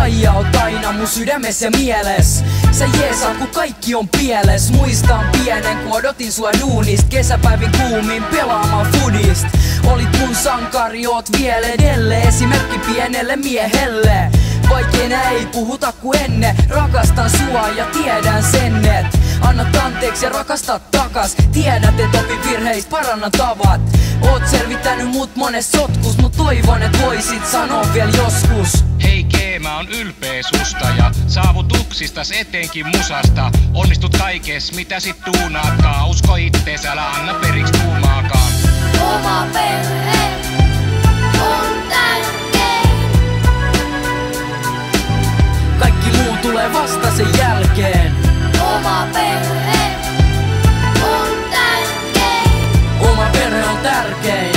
faija oot aina mun sydämes ja mieles. Sä jeesat kun kaikki on pieles. Muistan pienen kun odotin sua duunist. Kesäpäivin kuumin pelaamaan foodist. Olit mun sankari, oot vielä edelleen esimerkki pienelle miehelle. Vaikeena ei puhuta ku ennen. Rakastan sua ja tiedän sen, et annat anteeksi ja rakastat takas. Tiedät et opi virheistä, paranna tavat. Oot selvittänyt mut mones sotkus, mut toivon et voisit sanoa vielä joskus. Hei Kee, mä oon ylpeä susta ja saavutuksistas etenkin musasta. Onnistut kaikes mitä sit tuunaakaan. Usko ittees, älä anna periksi tuumaakaan. Oma perhe on tärkein. Kaikki muu tulee vasta sen jälkeen. Oma perhe on tärkein. Oma perhe on tärkein.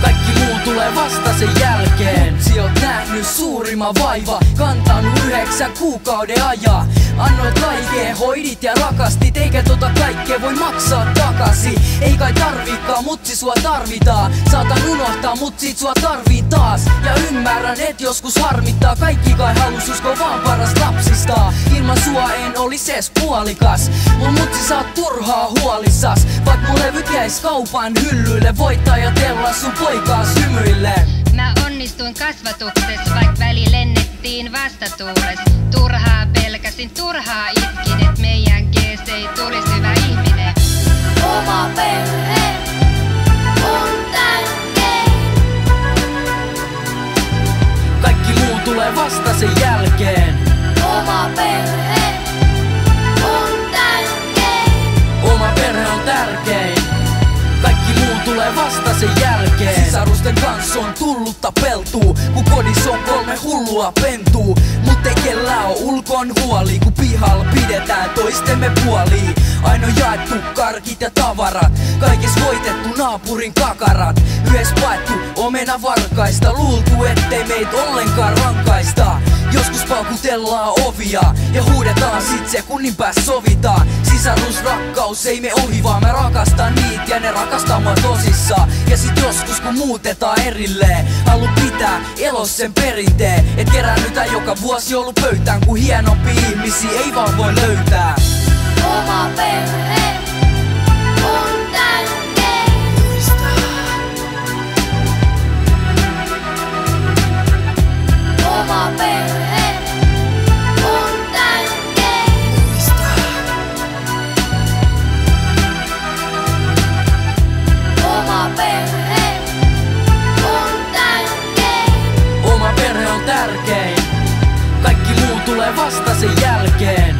Kaikki muu tulee vasta sen jälkeen. Mutsi oot nähnyt suurimman vaiva, kantanut 9 kuukauden ajan. Annoit kaikkeen, hoidit ja rakastit, eikä tota kaikkea voi maksaa takaisin. Ei kai tarvikaan, mutsi sua tarvitaan. Saatan unohtaa, mut sit sua tarviin taas. Ja ymmärrän, et joskus harmittaa. Kaikki kai halus usko vaan paras lapsista. Ilman sua en olis ees puolikas. Mun mutsi sä oot turhaa huolissas. Vaik mun levyt jäis kaupan hyllyille. Voit ajatella sun poikaas hymyille. Mä onnistuin kasvatuksessa, vaik väli lennettiin vastatuules. Turhaa pelkäsin, turhaa itkin, et meidän kees ei tulis hyvä ihminen. Oma perhe on tärkein. Kaikki muu tulee vasta sen jälkeen. Oma perhe on tärkein. Oma perhe on tärkein. Kaikki muu tulee vasta sen jälkeen. Sisarusten kanssa on tullut tapeltuu, kun kodissa on 3 hullua pentuu. Mut ei kellään oo ulkon huoli, kun pihalla pidetään toistemme puoliin. Aino jaettu karkit ja tavarat, kaikes voitettu naapurin kakarat. Yhdessä paettu omena varkaista, luultu ettei meitä ollenkaan rankaista. Joskus paukutellaan ovia ja huudetaan sit se kunnin pääs sovitaan. Sisarusrakkaus ei me ohi, vaan mä rakastan niitä ja ne rakastaa mua tosissaan. Ja sit joskus kun muutetaan erilleen, halu pitää elos sen perinteen. Et keräännytään joka vuosi joulupöytään, kun hienompi ihmisiä ei vaan voi löytää. Oma perhe on tärkein. Oma perhe on tärkein. Oma perhe on tärkein. Oma perhe on tärkein. Kaikki muu tulee vasta sen jälkeen.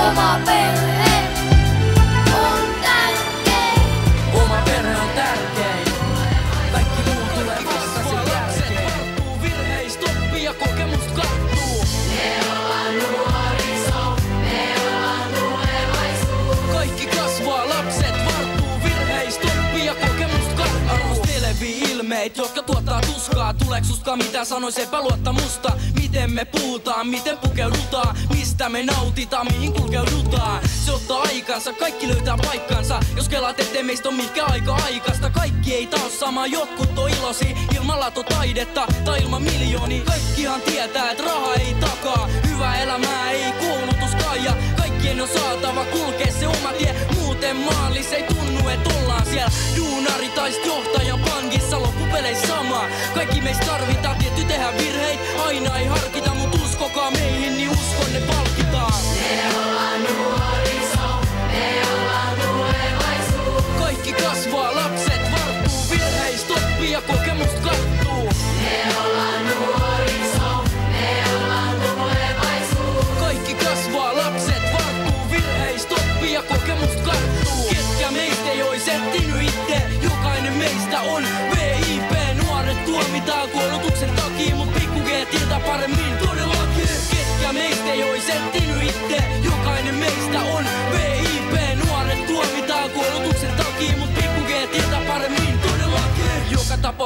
Oma perhe on tärkein. Oma perhe on tärkein. Kaikki muu tulee vasta sen jälkeen. Varttuu virheistä, oppii ja kokemusta karttuu. Me ollaan nuoriso, me ollaan tulevaisuus. Kaikki kasvaa, lapset varttuu virheistä, oppii ja kokemusta karttuu. Arvostelevii ilmeet, jotka tuottaa tuskaa. Tuleeks susta mitä sanois epäluottamusta? Miten me puhutaan, miten pukeudutaan, mistä me nautitaan, mihin kulkeudutaan. Se ottaa aikansa, kaikki löytää paikkansa. Jos kelaat ettei meistä on mikä aikaista. Kaikki ei taas sama, jotkut on ilosi ilman latotaidetta tai ilman miljoonia. Kaikkihan tietää, et raha ei takaa. Hyvä elämää ei koulutuskaan ja kaikkien on saatava kulkea se oma tie. Muuten maallis ei tunnu, et ollaan siellä. Duunari taist johtajan pankissa, loppupeleissä sama. Kaikki meistä tarvitaan, tietty tehdä virheit. Aina ei harkita, mut uskokaa meihin, niin uskon ne palkitaan. Me ollaan nuoriso, me ollaan tulevaisuus. Kaikki kasvaa, lapset varttuu virheistä, oppii ja kokemusta karttuu. Me ollaan nuoriso, me ollaan tulevaisuus. Kaikki kasvaa, lapset varttuu virheistä, oppii ja kokemusta karttuu. Ketkä meistä ei ois etsinyt itse, jokainen meistä on VIP. Nuoret tuomitaan koulutuksen takia, mut pikku G tietää paremmin todellakin. Ketkä meistä ei ois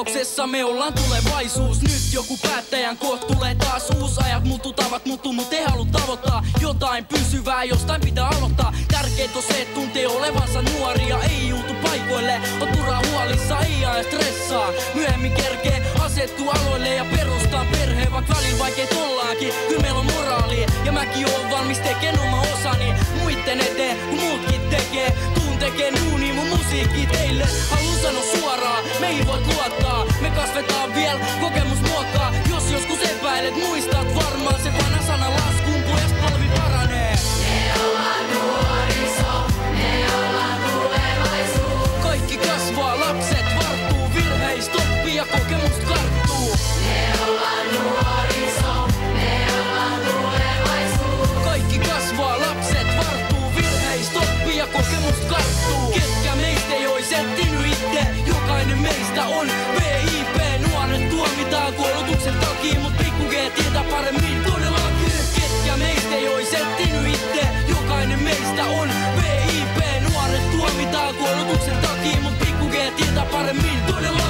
tapauksessa me ollaan tulevaisuus. Nyt joku päättäjän koht tulee taas uus. Ajat tavat muuttuu, mut ei halu tavoittaa jotain pysyvää, jostain pitää aloittaa. Tärkeintä on se, et tuntee olevansa nuoria. Ei juutu paikoille, on turhaa huolissa, ei aja stressaa. Myöhemmin kerkee asettuu aloille ja perustaa perheen, vaikka välillä vaikeet ollaankin. Kyllä meillä on moraali ja mäkin oon valmis tekeen oma osani muitten eteen, kun muutkin tekee. Tuun tekee duuni mun musiikki teille. Haluun sanoa suoraan, meihin voit luottaa. Me kasvetaan vielä, kokemus muokkaa. Jos joskus epäilet, muistat varmaan se vanha sana laskuun, pojast polvi paranee. Me ollaan nuoriso, me ollaan tulevaisuus. Kaikki kasvaa, lapset varttuu, virheistä oppii ja kokemus karttuu. Me ollaan nuoriso, me ollaan tulevaisuus. Kaikki kasvaa, lapset varttuu, virheistä oppii ja kokemus karttuu. Ketkä meistä ei ois etsinyt itse, jokainen meistä on VIP. Nuoret tuomitaan koulutuksen takia, mut pikku G tietää paremmin todellakin. Ketkä meistä ei ois etsinyt itse, jokainen meistä on VIP. Nuoret tuomitaan koulutuksen takia, mut pikku G tietää paremmin todellakin.